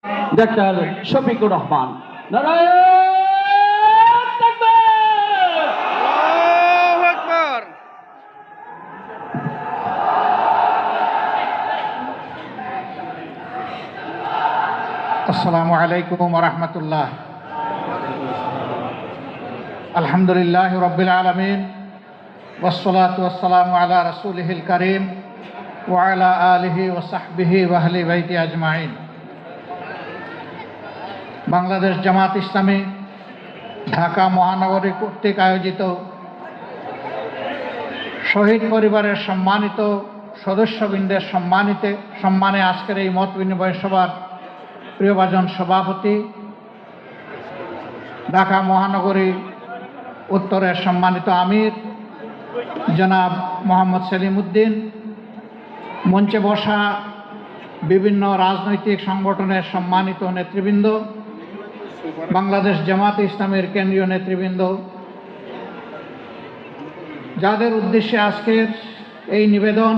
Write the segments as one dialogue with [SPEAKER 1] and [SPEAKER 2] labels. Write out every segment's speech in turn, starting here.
[SPEAKER 1] Doctor Shafiqur Rahman. Narayan তাকবীর।
[SPEAKER 2] আল্লাহু আকবার।
[SPEAKER 3] আসসালামু আলাইকুম ওয়া রাহমাতুল্লাহ। আলহামদুলিল্লাহি রাব্বিল আলামিন ওয়াসসালাতু ওয়াসসালামু আলা রাসূলিহিল কারীম ওয়া আলা আলিহি ওয়া সাহবিহি ওয়া আহলি বাইতি আজমাইন। বাংলাদেশ জামাত ইসলামী ঢাকা মহানগরী কর্তৃক আয়োজিত শহীদ পরিবারের সম্মানিত সদস্যবৃন্দের সম্মানে আজকের এই মত বিনিময় সভার প্রিয়ভাজন সভাপতি, ঢাকা মহানগরী উত্তরের সম্মানিত আমির জনাব মোহাম্মদ সেলিম উদ্দিন, মঞ্চে বসা বিভিন্ন রাজনৈতিক সংগঠনের সম্মানিত নেতৃবৃন্দ, বাংলাদেশ জামাত ইসলামের কেন্দ্রীয় নেতৃবৃন্দ, যাদের উদ্দেশ্যে আজকের এই নিবেদন,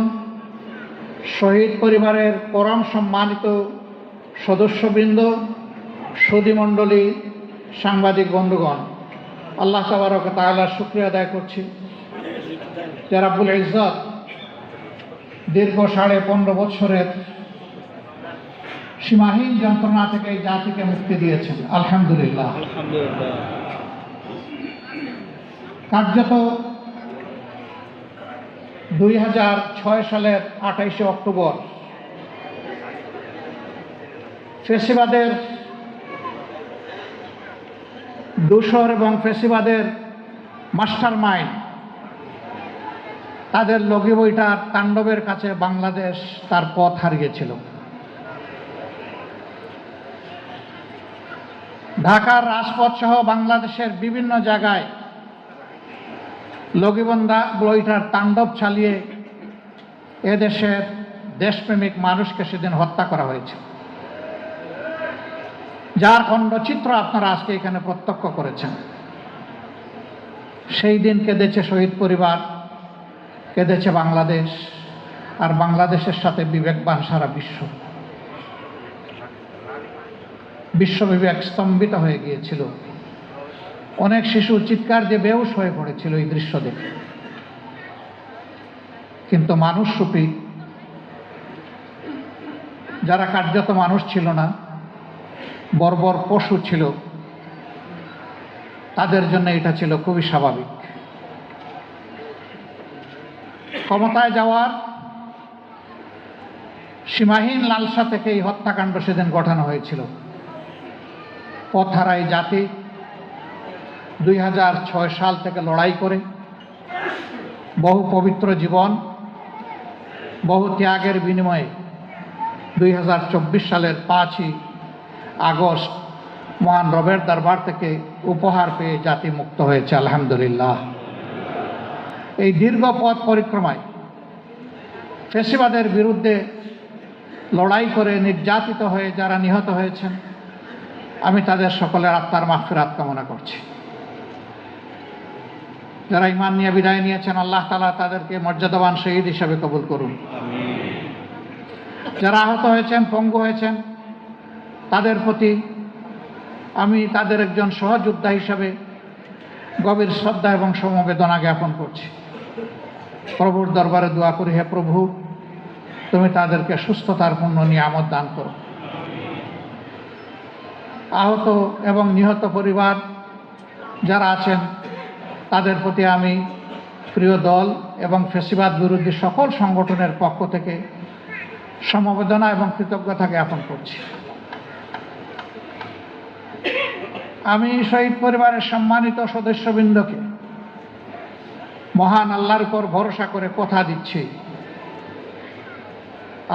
[SPEAKER 3] শহীদ পরিবারের পরম সম্মানিত সদস্যবৃন্দ, সুধীমণ্ডলী, সাংবাদিক বন্ধুগণ, আল্লাহ তাবারক ওয়া তাআলার শুকরিয়া আদায় করছি যে রাব্বুল ইজ্জত দীর্ঘ 15.5 বছরের সীমাহীন যন্ত্রণা থেকে এই জাতিকে মুক্তি দিয়েছেন। আলহামদুলিল্লাহ। কার্যত 2006 সালের 28শে অক্টোবর ফ্যাসিবাদের দূষর এবং ফ্যাসিবাদের মাস্টার মাইন্ড তাদের লগি বইটার তাণ্ডবের কাছে বাংলাদেশ তার পথ হারিয়েছিল। ঢাকার রাজপথ সহ বাংলাদেশের বিভিন্ন জায়গায় লগিবন্ধা বইটার তাণ্ডব চালিয়ে এদেশের দেশপ্রেমিক মানুষকে সেদিন হত্যা করা হয়েছে, যার খণ্ডচিত্র আপনারা আজকে এখানে প্রত্যক্ষ করেছেন। সেই দিন কেঁদেছে শহীদ পরিবার, কেঁদেছে বাংলাদেশ, আর বাংলাদেশের সাথে বিবেকবান সারা বিশ্ববিবেক স্তম্ভিত হয়ে গিয়েছিল। অনেক শিশু চিৎকার দিয়ে বেহুশ হয়ে পড়েছিল এই দৃশ্য দেখে। কিন্তু মানুষরূপী যারা কার্যত মানুষ ছিল না, বর্বর পশু ছিল, তাদের জন্য এটা ছিল খুবই স্বাভাবিক। ক্ষমতায় যাওয়ার সীমাহীন লালসা থেকে এই হত্যাকাণ্ড সেদিন ঘটানো হয়েছিল। পথহারা এই জাতি 2006 সাল থেকে লড়াই করে বহু পবিত্র জীবন, বহু ত্যাগের বিনিময়ে 2024 সালের 5ই আগস্ট মহান রবের দরবার থেকে উপহার পেয়ে জাতি মুক্ত হয়েছে। আলহামদুলিল্লাহ। এই দীর্ঘ পথ পরিক্রমায় ফ্যাসিবাদের বিরুদ্ধে লড়াই করে নির্যাতিত হয়ে যারা নিহত হয়েছেন, আমি তাদের সকলের আত্মার মাগফিরাত কামনা করছি। যারা ঈমান নিয়ে বিদায় নিয়েছেন, আল্লাহ তাআলা তাদেরকে মর্যাদাবান শহীদ হিসাবে কবুল করুন। যারা আহত হয়েছেন, পঙ্গু হয়েছেন, তাদের প্রতি আমি তাদের একজন সহযোদ্ধা হিসাবে গভীর শ্রদ্ধা এবং সমবেদনা জ্ঞাপন করছি। প্রভুর দরবারে দোয়া করি, হে প্রভু, তুমি তাদেরকে সুস্থতার পূর্ণ নিয়ামত দান করো। আহত এবং নিহত পরিবার যারা আছেন, তাদের প্রতি আমি প্রিয় দল এবং ফ্যাসিবাদ বিরোধী সকল সংগঠনের পক্ষ থেকে সমবেদনা এবং কৃতজ্ঞতা জ্ঞাপন করছি। আমি শহীদ পরিবারের সম্মানিত সদস্যবৃন্দকে মহান আল্লাহর উপর ভরসা করে কথা দিচ্ছি,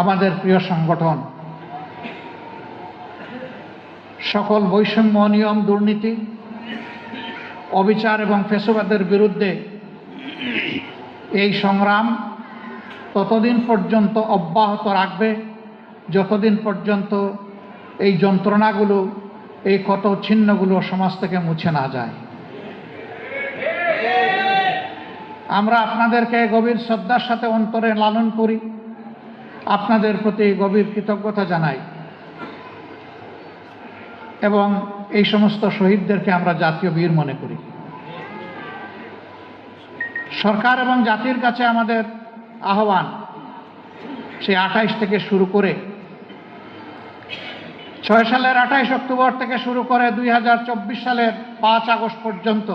[SPEAKER 3] আমাদের প্রিয় সংগঠন সকল বৈষম্য, অনিয়ম, দুর্নীতি, অবিচার এবং ফ্যাসিবাদের বিরুদ্ধে এই সংগ্রাম ততদিন পর্যন্ত অব্যাহত রাখবে যতদিন পর্যন্ত এই যন্ত্রণাগুলো, এই ক্ষত ছিন্নগুলো সমাজ থেকে মুছে না যায়। আমরা আপনাদেরকে গভীর শ্রদ্ধার সাথে অন্তরে লালন করি, আপনাদের প্রতি গভীর কৃতজ্ঞতা জানাই। এবং এই সমস্ত শহীদদেরকে আমরা জাতীয় বীর মনে করি। সরকার এবং জাতির কাছে আমাদের আহ্বান, সেই 28 থেকে শুরু করে 6 সালের 28 অক্টোবর থেকে শুরু করে 2024 সালের 5 আগস্ট পর্যন্ত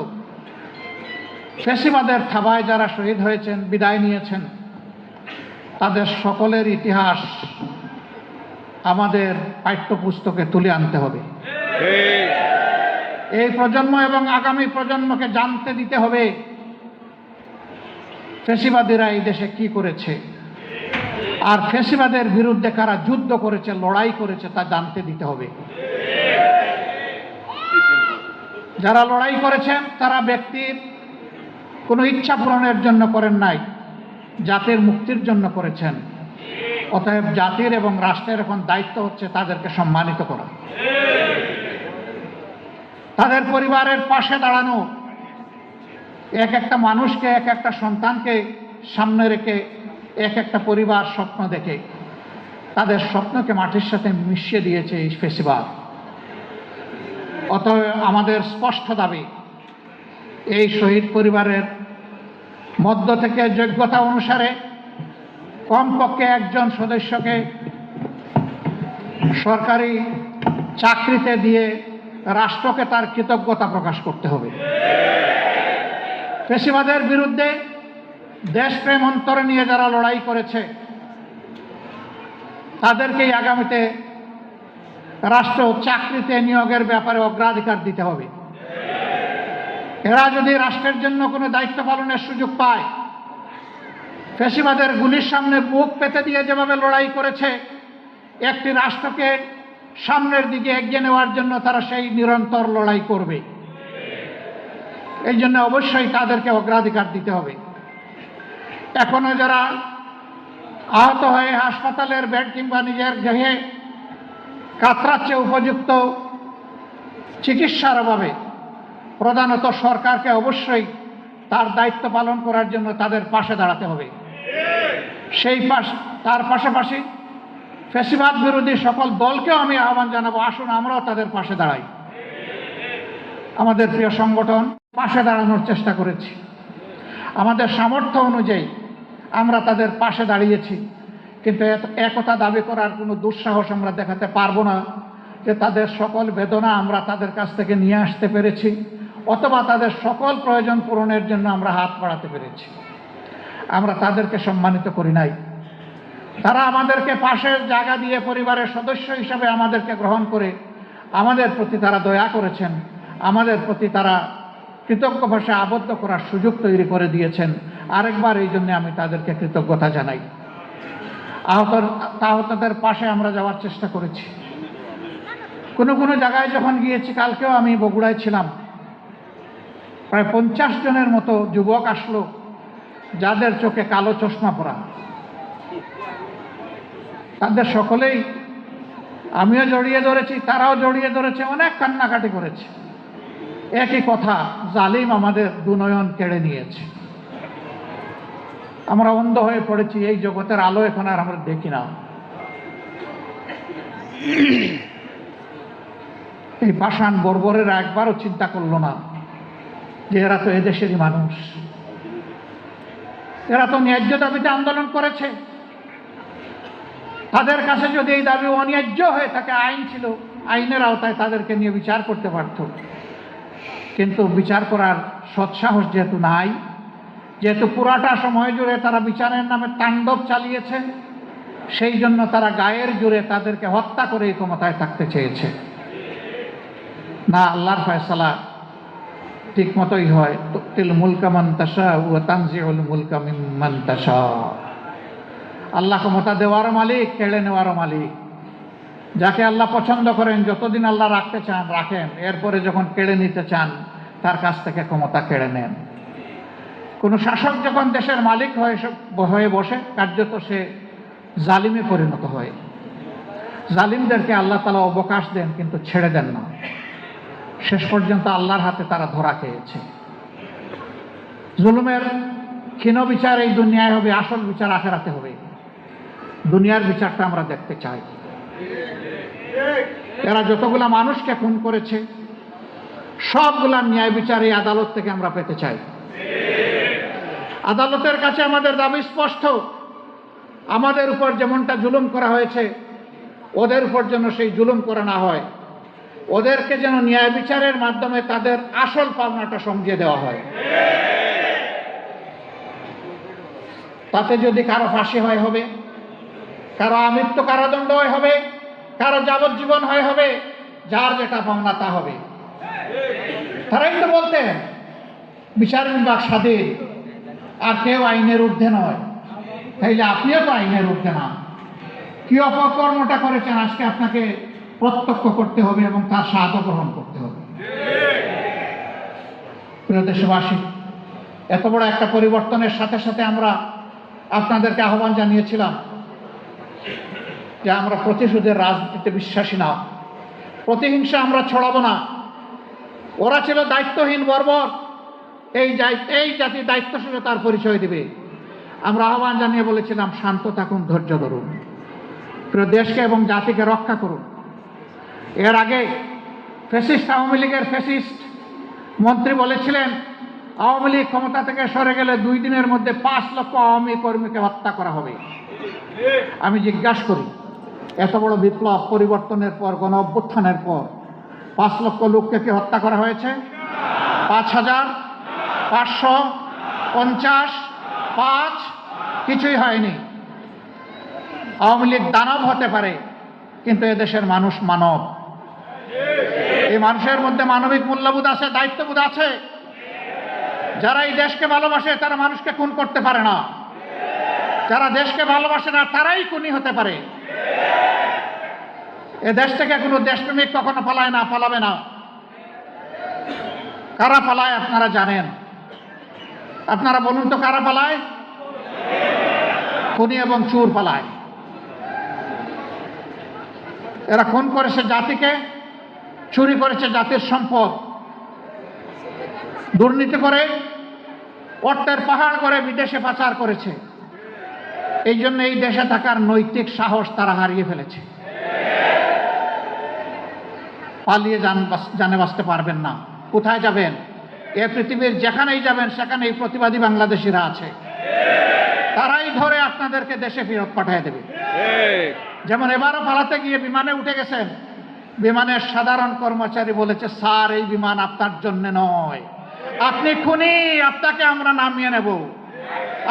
[SPEAKER 3] ফ্যাসিবাদের থাবায় যারা শহীদ হয়েছেন, বিদায় নিয়েছেন, তাদের সকলের ইতিহাস আমাদের পাঠ্যপুস্তকে তুলে আনতে হবে। এই প্রজন্ম এবং আগামী প্রজন্মকে জানতে দিতে হবে ফ্যাসিবাদীরা এই দেশে কি করেছে, আর ফ্যাসিবাদের বিরুদ্ধে কারা যুদ্ধ করেছে, লড়াই করেছে, তা জানতে দিতে হবে। যারা লড়াই করেছেন তারা ব্যক্তির কোনো ইচ্ছা পূরণের জন্য করেন নাই, জাতির মুক্তির জন্য করেছেন। অতএব জাতির এবং রাষ্ট্রের এখন দায়িত্ব হচ্ছে তাদেরকে সম্মানিত করা, তাদের পরিবারের পাশে দাঁড়ানো, এক একটা মানুষকে, এক একটা সন্তানকে সামনে রেখে এক একটা পরিবার স্বপ্ন দেখে তাদের স্বপ্নকে মাটির সাথে মিশিয়ে দিয়েছে এই ফ্যাসিবাদ। অতএব আমাদের স্পষ্ট দাবি, এই শহীদ পরিবারের মধ্য থেকে যোগ্যতা অনুসারে কমপক্ষে একজন সদস্যকে সরকারি চাকরিতে দিয়ে রাষ্ট্রকে তার কৃতজ্ঞতা প্রকাশ করতে হবে। ফ্যাসিবাদের বিরুদ্ধে দেশপ্রেম অন্তরে নিয়ে যারা লড়াই করেছে তাদেরকেই আগামীতে রাষ্ট্র চাকরিতে নিয়োগের ব্যাপারে অগ্রাধিকার দিতে হবে। এরা যদি রাষ্ট্রের জন্য কোনো দায়িত্ব পালনের সুযোগ পায়, ফ্যাসিবাদের গুলির সামনে বুক পেতে দিয়ে যেভাবে লড়াই করেছে, একটি রাষ্ট্রকে সামনের দিকে এগিয়ে নেওয়ার জন্য তারা সেই নিরন্তর লড়াই করবে। এই জন্য অবশ্যই তাদেরকে অগ্রাধিকার দিতে হবে। এখনো যারা আহত হয়ে হাসপাতালের বেড কিংবা নিজের দেহে কাতরাচ্ছে, উপযুক্ত চিকিৎসার অভাবে, প্রধানত সরকারকে অবশ্যই তার দায়িত্ব পালন করার জন্য তাদের পাশে দাঁড়াতে হবে। তার পাশাপাশি ফ্যাসিবাদ বিরোধী সকল দলকেও আমি আহ্বান জানাবো, আসুন আমরাও তাদের পাশে দাঁড়াই। আমাদের প্রিয় সংগঠন পাশে দাঁড়ানোর চেষ্টা করেছি, আমাদের সামর্থ্য অনুযায়ী আমরা তাদের পাশে দাঁড়িয়েছি, কিন্তু একথা দাবি করার কোনো দুঃসাহস আমরা দেখাতে পারবো না যে তাদের সকল বেদনা আমরা তাদের কাছ থেকে নিয়ে আসতে পেরেছি, অথবা তাদের সকল প্রয়োজন পূরণের জন্য আমরা হাত বাড়াতে পেরেছি। আমরা তাদেরকে সম্মানিত করি নাই। তারা আমাদেরকে পাশের জায়গা দিয়ে পরিবারের সদস্য হিসাবে আমাদেরকে গ্রহণ করে আমাদের প্রতি তারা দয়া করেছেন, আমাদের প্রতি তারা কৃতজ্ঞ ভাষায় আবদ্ধ করার সুযোগ তৈরি করে দিয়েছেন। আরেকবার এই জন্য আমি তাদেরকে কৃতজ্ঞতা জানাই। আহতদের পাশে আমরা যাওয়ার চেষ্টা করেছি। কোনো জায়গায় যখন গিয়েছি, কালকেও আমি বগুড়ায় ছিলাম, প্রায় 50 জনের মতো যুবক আসলো যাদের চোখে কালো চশমা পরা। তাদের সকলেই, আমিও জড়িয়ে ধরেছি, তারাও জড়িয়ে ধরেছে, অনেক কান্নাকাটি করেছে। একই কথা, জালিম আমাদের দুনয়ন কেড়ে নিয়েছে, আমরা অন্ধ হয়ে পড়েছি, এই জগতের আলো এখন আর আমরা দেখি না। এই পাষাণ বর্বরেরা একবারও চিন্তা করলো না যে এরা তো এদেশেরই মানুষ, এরা তো ন্যায্য দাবিতে আন্দোলন করেছে। তাদের কাছে যদি এই দাবি অন্যায্য হয়ে থাকে, আইন ছিল, আইনের আওতায় তাদেরকে নিয়ে বিচার করতে পারত, কিন্তু বিচার করার সৎসাহস যেহেতু নাই, যেহেতু পুরাটা সময় জুড়ে তারা বিচারের নামে তাণ্ডব চালিয়েছে, সেই জন্য তারা গায়ের জোরে তাদেরকে হত্যা করে এই ক্ষমতায় থাকতে চেয়েছে। না, আল্লাহর ফয়সালা ঠিক মতোই হয়। তুতিল মুলকা মান তাশা ওয়া তানজিউল মুলকা মিম্মান তাশা। আল্লাহ ক্ষমতা দেওয়ারও মালিক, কেড়ে নেওয়ারও মালিক। যাকে আল্লাহ পছন্দ করেন, যতদিন আল্লাহ রাখতে চান রাখেন, এরপরে যখন কেড়ে নিতে চান তার কাছ থেকে ক্ষমতা কেড়ে নেন। কোনো শাসক যখন দেশের মালিক হয়ে বসে, কার্যত সে জালিমে পরিণত হয়। জালিমদেরকে আল্লাহ তাআলা অবকাশ দেন, কিন্তু ছেড়ে দেন না। শেষ পর্যন্ত আল্লাহর হাতে তারা ধরা খেয়েছে। জুলুমের ক্ষীণ বিচার এই দুনিয়ায় হবে, আসল বিচার আখেরাতে হবে। দুনিয়ার বিচারটা আমরা দেখতে চাই। এরা যতগুলা মানুষকে খুন করেছে সবগুলা ন্যায় বিচার এই আদালত থেকে আমরা পেতে চাই। আদালতের কাছে আমাদের দাবি স্পষ্ট, আমাদের উপর যেমনটা জুলুম করা হয়েছে ওদের উপর যেন সেই জুলুম করা না হয়, ওদেরকে যেন ন্যায় বিচারের মাধ্যমে তাদের আসল পাওনাটা সমঝিয়ে দেওয়া হয়। তাতে যদি কারো ফাঁসি হয় হবে, কারো আমৃত্যু কারাদণ্ড হবে, কারো যাবজ্জীবন হবে, যার যেটা পাওনা তা হবে। তারাই তো বলতেন বিচার বিভাগ স্বাধীন আর কেউ আইনের ঊর্ধ্বে নয়, তাইলে আপনিও তো আইনের ঊর্ধ্বে না। কি অপকর্মটা করেছেন আজকে আপনাকে প্রত্যক্ষ করতে হবে এবং তার স্বাদ গ্রহণ করতে হবে। প্রিয় দেশবাসী, এত বড় একটা পরিবর্তনের সাথে সাথে আমরা আপনাদেরকে আহ্বান জানিয়েছিলাম যে আমরা প্রতিশোধের রাজনীতিতে বিশ্বাসী না, প্রতিহিংসা আমরা ছড়াবো না। ওরা ছিল দায়িত্বহীন বর্বর, এই জাতি দায়িত্বশীলতার পরিচয় দিবে। আমরা আহ্বান জানিয়ে বলেছিলাম শান্ত থাকুন, ধৈর্য ধরুন, প্রিয় দেশকে এবং জাতিকে রক্ষা করুন। এর আগে ফ্যাসিস্ট আওয়ামী লীগের ফ্যাসিস্ট মন্ত্রী বলেছিলেন আওয়ামী লীগ ক্ষমতা থেকে সরে গেলে 2 দিনের মধ্যে 5 লক্ষ আওয়ামী কর্মীকে হত্যা করা হবে। আমি জিজ্ঞাসা করি, এত বড় বিপ্লব পরিবর্তনের পর, গণ অভ্যুত্থানের পর 5 লক্ষ লোককে কি হত্যা করা হয়েছে? 5000, 500, 50, 5 কিছুই হয়নি। আওয়ামী লীগ দানব হতে পারে, কিন্তু এদেশের মানুষ মানব। এই মানুষের মধ্যে মানবিক মূল্যবোধ আছে, দায়িত্ববোধ আছে। যারা এই দেশকে ভালোবাসে তারা মানুষকে খুন করতে পারে না, যারা দেশকে ভালোবাসে না তারাই খুনি হতে পারে। এ দেশ থেকে কোনো দেশপ্রেমিক কখনো পালায় না, পালাবে না। কারা পালায় আপনারা জানেন? আপনারা বলুন তো কারা পালায়? খুনি এবং চোর পালায়। এরা খুন করেছে জাতিকে, চুরি করেছে জাতির সম্পদ, দুর্নীতি করে অর্থের পাহাড় করে বিদেশে পাচার করেছে। এই জন্য এই দেশে থাকার নৈতিক সাহস তারা হারিয়ে ফেলেছে। পালিয়ে জানে বাঁচতে পারবেন না। কোথায় যাবেন? এ পৃথিবীর যেখানেই যাবেন সেখানেই প্রতিবাদী বাংলাদেশিরা আছে, তারাই ধরে আপনাদেরকে দেশে ফেরত পাঠিয়ে দেবে। যেমন এবারও পালাতে গিয়ে বিমানে উঠে গেছেন, বিমানের সাধারণ কর্মচারী বলেছে স্যার এই বিমান আপনার জন্য নয়, আপনি খুনি, আপনাকে আমরা নামিয়ে নেব,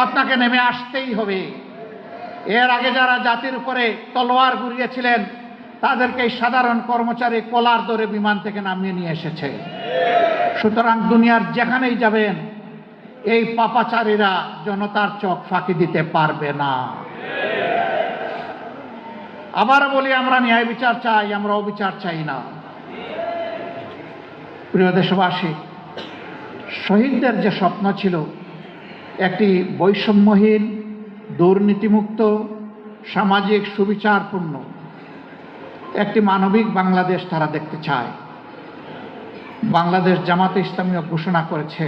[SPEAKER 3] আপনাকে নেমে আসতেই হবে। এর আগে যারা জাতির উপরে তলোয়ার ঘুরিয়েছিলেন তাদেরকে এই সাধারণ কর্মচারী কলার ধরে বিমান থেকে নামিয়ে নিয়ে এসেছে। সুতরাং দুনিয়ার যেখানেই যাবেন এই পাপাচারীরা জনতার চোখ ফাঁকি দিতে পারবে না। আবার বলি, আমরা ন্যায় বিচার চাই, আমরা অবিচার চাই না। প্রিয় দেশবাসী, শহীদদের যে স্বপ্ন ছিল একটি বৈষম্যহীন, দুর্নীতিমুক্ত, সামাজিক সুবিচারপূর্ণ একটি মানবিক বাংলাদেশ তারা দেখতে চায়। বাংলাদেশ জামাতে ইসলামীও ঘোষণা করেছে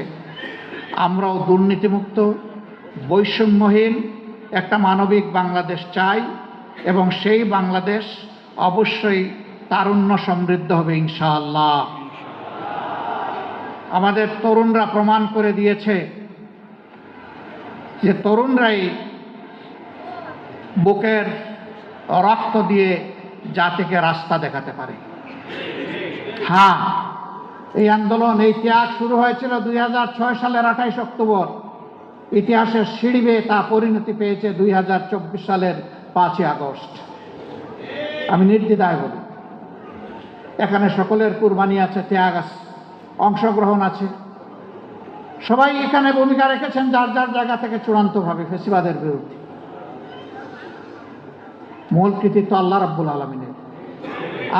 [SPEAKER 3] আমরাও দুর্নীতিমুক্ত, বৈষম্যহীন একটা মানবিক বাংলাদেশ চাই, এবং সেই বাংলাদেশ অবশ্যই তারুণ্য সমৃদ্ধ হবে ইনশাআল্লাহ। আমাদের তরুণরা প্রমাণ করে দিয়েছে যে তরুণরাই বুকের রক্ত দিয়ে জাতিকে রাস্তা দেখাতে পারে। হ্যাঁ, এই আন্দোলন, এই ত্যাগ শুরু হয়েছিল 2006 সালের 28 অক্টোবর। ইতিহাসের সিঁড়ি বেয়ে তা পরিণতি পেয়েছে 2024 সালের 5ই আগস্ট। আমি নির্দ্বিধায় বলি, এখানে সকলের কুরবানি আছে, ত্যাগ আছে, অংশগ্রহণ আছে। সবাই এখানে ভূমিকা রেখেছেন যার যার জায়গা থেকে চূড়ান্তভাবে ফেসিবাদের বিরুদ্ধে। মূল কৃতিত্ব আল্লাহ রাব্বুল আলামিনের।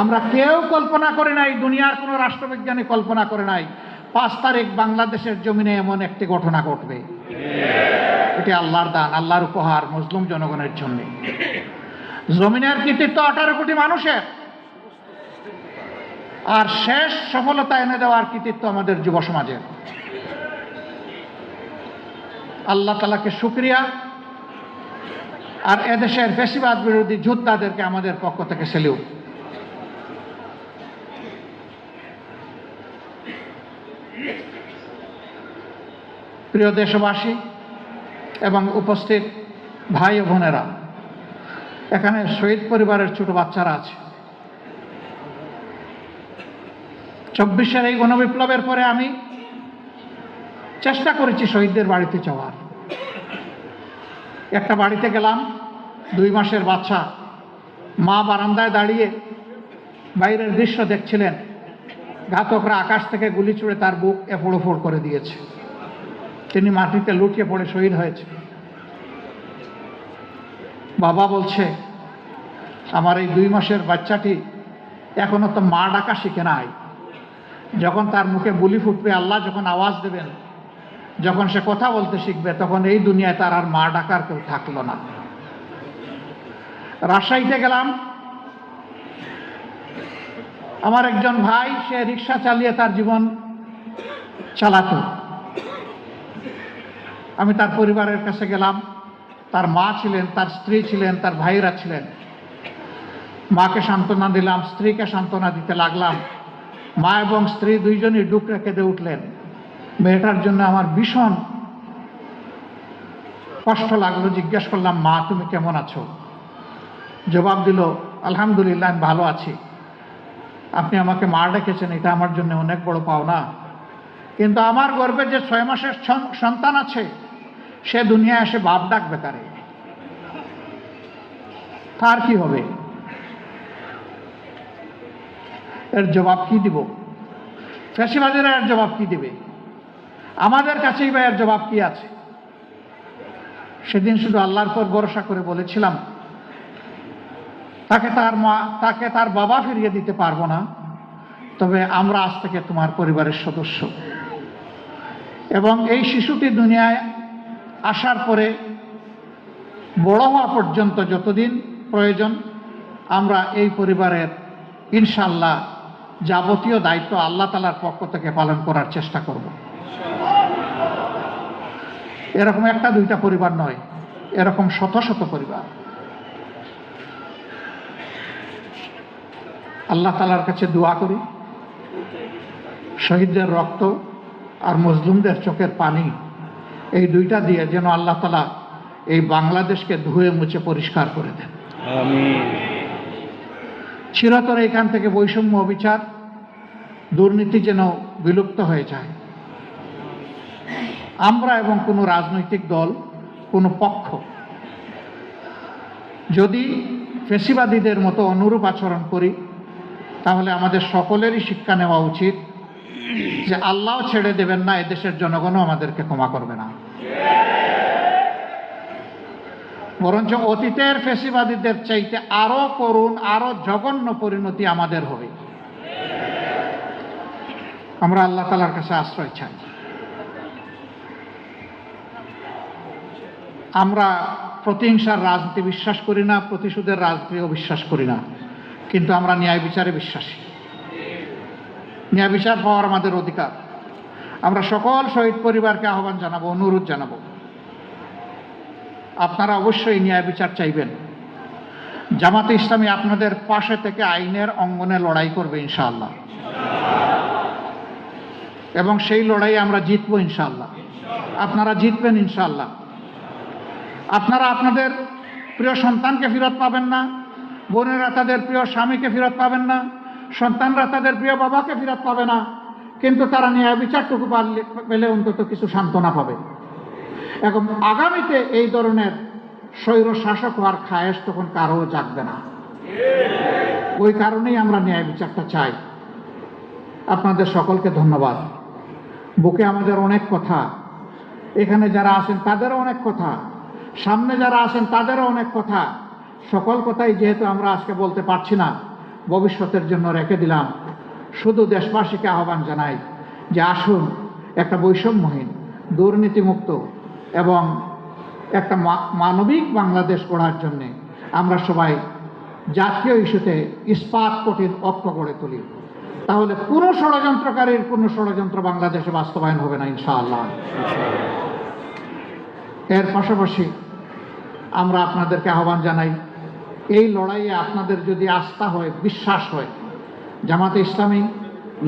[SPEAKER 3] আমরা কেউ কল্পনা করে নাই, দুনিয়ার কোনো রাষ্ট্রবিজ্ঞানী কল্পনা করে নাই 5 তারিখ বাংলাদেশের জমিনে এমন একটি ঘটনা ঘটবে। এটি আল্লাহর দান, আল্লাহর উপহার মুসলিম জনগণের জন্য। জমিনের কৃতিত্ব 18 কোটি মানুষের, আর শেষ সফলতা এনে দেওয়ার কৃতিত্ব আমাদের যুব সমাজের। আল্লাহ তাআলাকে শুকরিয়া, আর এদেশের ফ্যাসিবাদ বিরোধী যোদ্ধাদেরকে আমাদের পক্ষ থেকে সেলিউট। প্রিয় দেশবাসী এবং উপস্থিত ভাই ও বোনেরা, এখানে শহীদ পরিবারের ছোট বাচ্চারা আছে। 24-এর এই গণবিপ্লবের পরে আমি চেষ্টা করেছি শহীদদের বাড়িতে যাওয়ার। একটা বাড়িতে গেলাম, 2 মাসের বাচ্চা, মা বারান্দায় দাঁড়িয়ে বাইরের দৃশ্য দেখছিলেন। ঘাতকরা আকাশ থেকে গুলি ছুড়ে তার বুক এফোড় ওফোড় করে দিয়েছে। তিনি মাটিতে লুটিয়ে পড়ে শহীদ হয়েছে। বাবা বলছে, আমার এই 2 মাসের বাচ্চাটি এখনো তো মা ডাকা শিখে নাই। যখন তার মুখে বুলি ফুটবে, আল্লাহ যখন আওয়াজ দেবেন, যখন সে কথা বলতে শিখবে, তখন এই দুনিয়ায় তার আর মা ডাকার কেউ থাকলো না। রাজশাহীতে গেলাম, আমার একজন ভাই, সে রিক্সা চালিয়ে তার জীবন চালাতো। আমি তার পরিবারের কাছে গেলাম। তার মা ছিলেন, তার স্ত্রী ছিলেন, তার ভাইরা ছিলেন। মাকে সান্ত্বনা দিলাম, স্ত্রীকে সান্ত্বনা দিতে লাগলাম। মা এবং স্ত্রী দুইজনই ডুকরে কেঁদে উঠলেন। মেয়েটার জন্য আমার ভীষণ কষ্ট লাগলো। জিজ্ঞেস করলাম, মা তুমি কেমন আছো? জবাব দিল, আলহামদুলিল্লাহ আমি ভালো আছি। আপনি আমাকে মা ডেকেছেন, এটা আমার জন্য অনেক বড় পাওনা। কিন্তু আমার গর্ভে যে 6 মাসের সন্তান আছে, সে দুনিয়ায় এসে বাপ ডাকবে কারে? তার কি হবে? এর জবাব কি দিব? ফ্যাসিবাদীরা এর জবাব কি দিবে? আমাদের কাছেই বা এর জবাব কি আছে? সেদিন শুধু আল্লাহর পর ভরসা করে বলেছিলাম, তাকে তার বাবা ফিরিয়ে দিতে পারবো না, তবে আমরা আজ থেকে তোমার পরিবারের সদস্য। এবং এই শিশুটি দুনিয়ায় আসার পরে বড় হওয়া পর্যন্ত যতদিন প্রয়োজন, আমরা এই পরিবারের ইনশাআল্লাহ যাবতীয় দায়িত্ব আল্লাহ তাআলার পক্ষ থেকে পালন করার চেষ্টা করব। এরকম 1-2টা পরিবার নয়, এরকম শত শত পরিবার। আল্লাহ তাআলার কাছে দোয়া করি, শহীদদের রক্ত আর মজলুমদের চোখের পানি, এই 2টা দিয়ে যেন আল্লাহ তাআলা এই বাংলাদেশকে ধুয়ে মুছে পরিষ্কার করে দেন।
[SPEAKER 2] আমিন।
[SPEAKER 3] চিরতরে এখান থেকে বৈষম্য, অবিচার, দুর্নীতি যেন বিলুপ্ত হয়ে যায়। আমরা এবং কোনো রাজনৈতিক দল, কোনো পক্ষ যদি ফ্যাসিবাদীদের মতো অনুরূপ আচরণ করি, তাহলে আমাদের সকলেরই শিক্ষা নেওয়া উচিত যে আল্লাহও ছেড়ে দেবেন না, এদেশের জনগণও আমাদেরকে ক্ষমা করবে না। বরঞ্চ অতীতের ফ্যাসিবাদীদের চাইতে আরো করুণ, আরো জঘন্য পরিণতি আমাদের হবে। আমরা আল্লাহ তাআলার কাছে আশ্রয় চাই। আমরা প্রতিহিংসার রাজনীতি বিশ্বাস করি না, প্রতিশোধের রাজনীতিও বিশ্বাস করি না, কিন্তু আমরা ন্যায় বিচারে বিশ্বাসী। ন্যায় বিচার পাওয়ার আমাদের অধিকার। আমরা সকল শহীদ পরিবারকে আহ্বান জানাবো, অনুরোধ জানাবো, আপনারা অবশ্যই ন্যায় বিচার চাইবেন। জামাতে ইসলামী আপনাদের পাশে থেকে আইনের অঙ্গনে লড়াই করবে ইনশাআল্লাহ, এবং সেই লড়াই আমরা জিতবো ইনশাআল্লাহ। আপনারা জিতবেন ইনশাআল্লাহ। আপনারা আপনাদের প্রিয় সন্তানকে ফেরত পাবেন না, বোনেরা তাদের প্রিয় স্বামীকে ফেরত পাবেন না, সন্তানরা তাদের প্রিয় বাবাকে ফেরত পাবে না, কিন্তু তারা ন্যায় বিচারটুকু পেলে অন্তত কিছু সান্ত্বনা পাবে। এবং আগামীতে এই ধরনের স্বৈর শাসক হওয়ার খায়েশ তখন কারো জাগবে না। ওই কারণেই আমরা ন্যায় বিচারটা চাই। আপনাদের সকলকে ধন্যবাদ। বুকে আমাদের অনেক কথা, এখানে যারা আছেন তাদেরও অনেক কথা, সামনে যারা আছেন তাদেরও অনেক কথা। সকল কথাই যেহেতু আমরা আজকে বলতে পারছি না, ভবিষ্যতের জন্য রেখে দিলাম। শুধু দেশবাসীকে আহ্বান জানাই যে আসুন একটা বৈষম্যহীন, দুর্নীতিমুক্ত এবং একটা মানবিক বাংলাদেশ গড়ার জন্যে আমরা সবাই জাতীয় ইস্যুতে ইস্পাত কঠিন ঐক্য গড়ে তুলি। তাহলে কোনো ষড়যন্ত্রকারীর কোনো ষড়যন্ত্র বাংলাদেশে বাস্তবায়ন হবে না ইনশাআল্লাহ। এর পাশাপাশি আমরা আপনাদেরকে আহ্বান জানাই, এই লড়াইয়ে আপনাদের যদি আস্থা হয়, বিশ্বাস হয়, জামাতে ইসলামী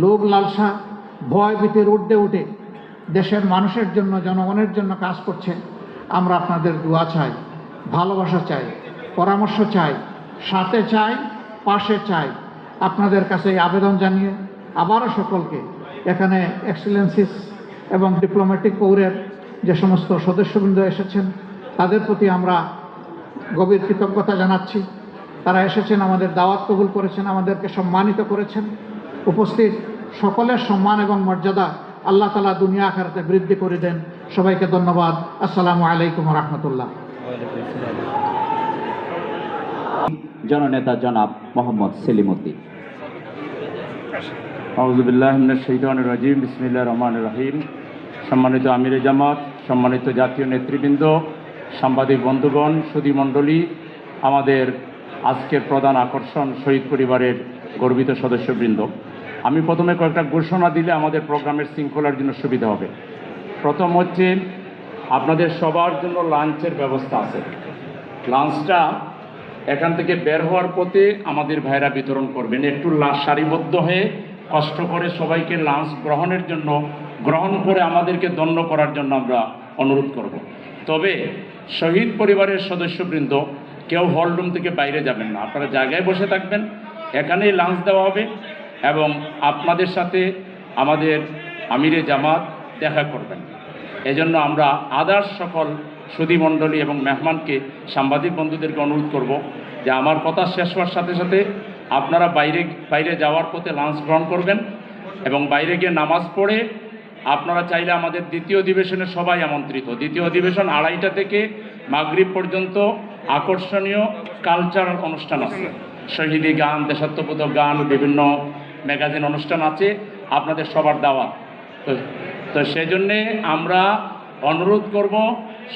[SPEAKER 3] লোভ লালসা, ভয়ভীতির ঊর্ধ্বে উঠে দেশের মানুষের জন্য, জনগণের জন্য কাজ করছে। আমরা আপনাদের দোয়া চাই, ভালোবাসা চাই, পরামর্শ চাই, সাথে চাই, পাশে চাই। আপনাদের কাছে এই আবেদন জানিয়ে আবারও সকলকে, এখানে এক্সেলেন্সিস এবং ডিপ্লোম্যাটিক কৌরের যে সমস্ত সদস্যবৃন্দ এসেছেন তাদের প্রতি আমরা গভীর কৃতজ্ঞতা জানাচ্ছি। তারা এসেছেন, আমাদের দাওয়াত কবুল করেছেন, আমাদেরকে সম্মানিত করেছেন। উপস্থিত সকলের সম্মান এবং মর্যাদা আল্লাহ তাআলা দুনিয়া আখিরাতে বৃদ্ধি করে দেন। সবাইকে ধন্যবাদ। আসসালামু আলাইকুম ওয়া রাহমাতুল্লাহ।
[SPEAKER 1] জননেতা জনাব মোহাম্মদ সেলিম উদ্দিন।
[SPEAKER 2] আউযুবিল্লাহি মিনাশ শাইতানির রাজিম, বিসমিল্লাহির রহমানির রহিম। সম্মানিত আমিরে জামাত, সম্মানিত জাতীয় নেতৃবৃন্দ, সাংবাদিক বন্ধুগণ, সুধী মণ্ডলী, আমাদের আজকের প্রধান আকর্ষণ শহীদ পরিবারের গর্বিত সদস্যবৃন্দ। আমি প্রথমে কয়েকটা ঘোষণা দিলে আমাদের প্রোগ্রামের শৃঙ্খলার জন্য সুবিধা হবে। প্রথম হচ্ছে, আপনাদের সবার জন্য লাঞ্চের ব্যবস্থা আছে। লাঞ্চটা এখান থেকে বের হওয়ার পথে আমাদের ভাইরা বিতরণ করবেন। একটু সারিবদ্ধ হয়ে কষ্ট করে সবাইকে লাঞ্চ গ্রহণের জন্য, গ্রহণ করে আমাদেরকে ধন্য করার জন্য আমরা অনুরোধ করব। তবে শহীদ পরিবারের সদস্যবৃন্দ কেউ হলরুম থেকে বাইরে যাবেন না, আপনারা জায়গায় বসে থাকবেন, এখানেই লাঞ্চ দেওয়া হবে এবং আপনাদের সাথে আমাদের আমিরে জামাত দেখা করবেন। এজন্য আমরা আদার্স সকল সুধী মণ্ডলী এবং মেহমানকে, সাংবাদিক বন্ধুদেরকে অনুরোধ করব যে আমার কথা শেষ হওয়ার সাথে সাথে আপনারা বাইরে যাওয়ার পথে লাঞ্চ গ্রহণ করবেন এবং বাইরে গিয়ে নামাজ পড়ে আপনারা চাইলে আমাদের দ্বিতীয় অধিবেশনে সবাই আমন্ত্রিত। দ্বিতীয় অধিবেশন 2:30 থেকে মাগরিব পর্যন্ত আকর্ষণীয় কালচারাল অনুষ্ঠান আছে, শহীদি গান, দেশাত্মবোধক গান, বিভিন্ন ম্যাগাজিন অনুষ্ঠান আছে, আপনাদের সবার দাওয়াত। তো সেজন্যে আমরা অনুরোধ করব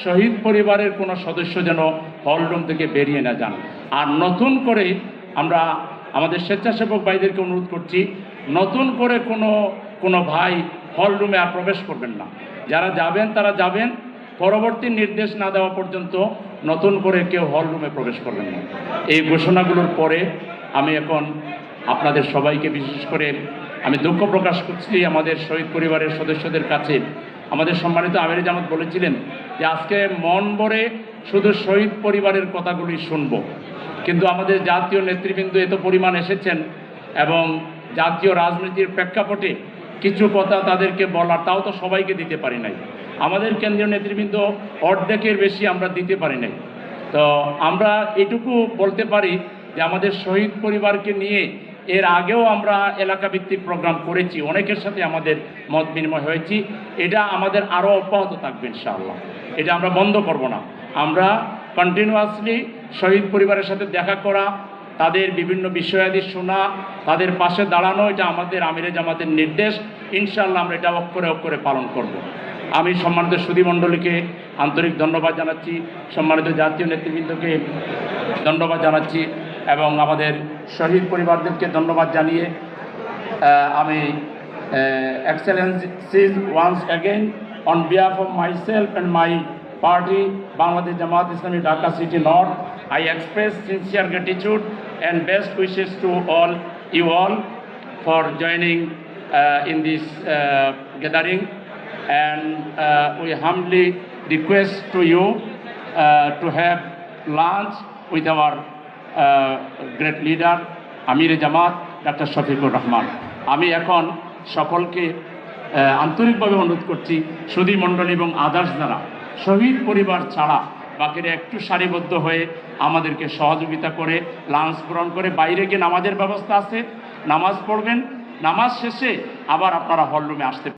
[SPEAKER 2] শহীদ পরিবারের কোনো সদস্য যেন হলরুম থেকে বেরিয়ে না যান। আর নতুন করে আমরা আমাদের স্বেচ্ছাসেবক ভাইদেরকে অনুরোধ করছি, নতুন করে কোনো ভাই হলরুমে আর প্রবেশ করবেন না। যারা যাবেন তারা যাবেন, পরবর্তী নির্দেশ না দেওয়া পর্যন্ত নতুন করে কেউ হলরুমে প্রবেশ করবেন না। এই ঘোষণাগুলোর পরে আমি এখন আপনাদের সবাইকে, বিশেষ করে আমি দুঃখ প্রকাশ করছি আমাদের শহীদ পরিবারের সদস্যদের কাছে। আমাদের সম্মানিত আমিরে জামাত বলেছিলেন যে আজকে মন ভরে শুধু শহীদ পরিবারের কথাগুলি শুনব, কিন্তু আমাদের জাতীয় নেতৃবৃন্দ এত পরিমাণ এসেছেন এবং জাতীয় রাজনীতির প্রেক্ষাপটে কিছু কথা তাদেরকে বলার, তাও তো সবাইকে দিতে পারি নাই। আমাদের কেন্দ্রীয় নেতৃবৃন্দ অর্ধেকের বেশি আমরা দিতে পারি নাই। তো আমরা এটুকু বলতে পারি যে আমাদের শহীদ পরিবারকে নিয়ে এর আগেও আমরা এলাকাভিত্তিক প্রোগ্রাম করেছি, অনেকের সাথে আমাদের মত বিনিময় হয়েছি। এটা আমাদের আরও অব্যাহত থাকবে ইনশাআল্লাহ, এটা আমরা বন্ধ করব না। আমরা কন্টিনিউয়াসলি শহীদ পরিবারের সাথে দেখা করা, তাদের বিভিন্ন বিষয়াদি শোনা, তাদের পাশে দাঁড়ানো, এটা আমাদের আমিরে জামাতের নির্দেশ। ইনশাআল্লাহ আমরা এটা অক্ষরে অক্ষরে পালন করব। আমি সম্মানিত সুধী মণ্ডলীকে আন্তরিক ধন্যবাদ জানাচ্ছি, সম্মানিত জাতীয় নেতৃবৃন্দকে ধন্যবাদ জানাচ্ছি এবং আমাদের শহীদ পরিবারদেরকে ধন্যবাদ জানিয়ে আমি excellencies once again on behalf of myself and my party Bangladesh Jamaat Islami Dhaka City North, I express sincere gratitude and best wishes to all you all for joining in this gathering, and we humbly request to you to have lunch with our great leader আমিরে জামাত doctor Shafiqur Rahman. আমি এখন সকলকে আন্তরিকভাবে অনুরোধ করছি, সুধী মণ্ডলী এবং others যারা শহীদ পরিবার ছাড়া বাকিরা একটু সারিবদ্ধ হয়ে আমাদেরকে সহযোগিতা করে লাঞ্চ গ্রহণ করে বাইরে গিয়ে নামাজের ব্যবস্থা আছে, নামাজ পড়বেন, নামাজ শেষে আবার আপনারা হলরুমে আসতে